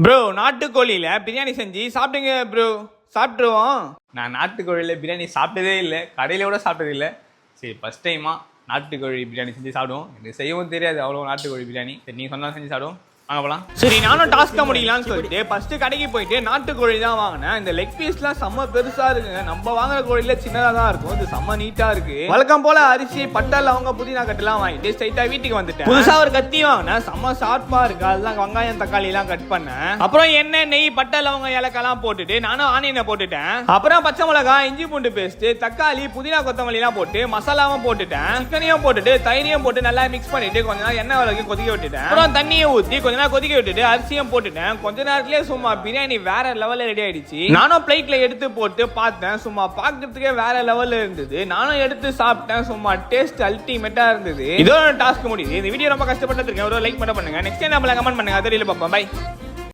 Bro நாட்டுக்கோழியில் biryani செஞ்சு சாப்பிடுங்க bro. சாப்பிட்ருவோம். நான் நாட்டுக்கோழியில் பிரியாணி சாப்பிட்டதே இல்லை, கடையில் கூட சாப்பிட்டது இல்லை. சரி, ஃபஸ்ட் டைமாக நாட்டுக்கோழி பிரியாணி செஞ்சு சாப்பிடுவோம். எனக்கு செய்யவும் தெரியாது அவ்வளோ நாட்டுக்கோழி பிரியாணி. சரி, நீங்கள் சொன்னாலும் செஞ்சு சாப்பிடுவோம். வாங்க போகலாம். சரி, நானும் டாஸ்க்காக முடியலான்னு சொல்லிட்டு ஃபஸ்ட்டு கடைக்கு போயிட்டு நாட்டுக்கோழி தான் வாங்கினேன். இந்த லெக் பீஸ்லாம் செம்ம பெருசாக இருக்குங்க. நம்ம வாங்குற கோழியில் சின்னதாக தான் இருக்கும். இது செம்ம நீட்டாக இருக்கு. வழக்கம் போல அரிசி பட்டை லவங்க புதினா கட்டெல்லாம் வாங்கிட்டு ஸ்ட்ரைட்டாக வீட்டுக்கு வந்துட்டேன். புதுசாக ஒரு கத்தி வாங்கினேன், செம்ம ஷார்ப்பாக இருக்கு. அதெல்லாம் வெங்காயம் தக்காளி எல்லாம் கட் பண்ணேன். அப்புறம் எண்ணெய் நெய் பட்டை லவங்க ஏலக்காய்லாம் போட்டுட்டு நானும் ஆனியனை போட்டுட்டேன். அப்புறம் பச்சை மிளகாய் இஞ்சி பூண்டு பேஸ்ட் தக்காளி புதினா கொத்தமல்லி எல்லாம் போட்டு மசாலாவும் போட்டுட்டேன். சிக்கனையும் போட்டுட்டு தயிரையும் போட்டு நல்லா மிக்ஸ் பண்ணிட்டு கொஞ்ச நேரம் எண்ணெய் வரைக்கும் கொதிக்க விட்டுட்டேன். அப்புறம் தண்ணியை ஊற்றி கொஞ்ச நேரம் கொதிக்க விட்டுட்டு அரிசியும் போட்டுட்டேன். கொஞ்ச நேரத்திலே சும்மா பிரியாணி வேற லெவல்ல ரெடி ஆயிடுச்சு. நானும் பிளேட்ல எடுத்து போட்டு பார்த்தேன். சும்மா பார்க்கிறதுக்கே வேற லெவல்ல இருந்தது. நானும் எடுத்து சாப்பிட்டேன். சும்மா டேஸ்ட் அல்டிமேட்டா இருந்தது. இதோ டாஸ்க் முடியுது. இந்த வீடியோ ரொம்ப கஷ்டப்பட்டு இருக்கேன். ஒரு லைக் மட்டும் பண்ணுங்க. நெக்ஸ்ட் டைம் நம்மள கமெண்ட் பண்ணுங்க. அதே பார்ப்போம். பை.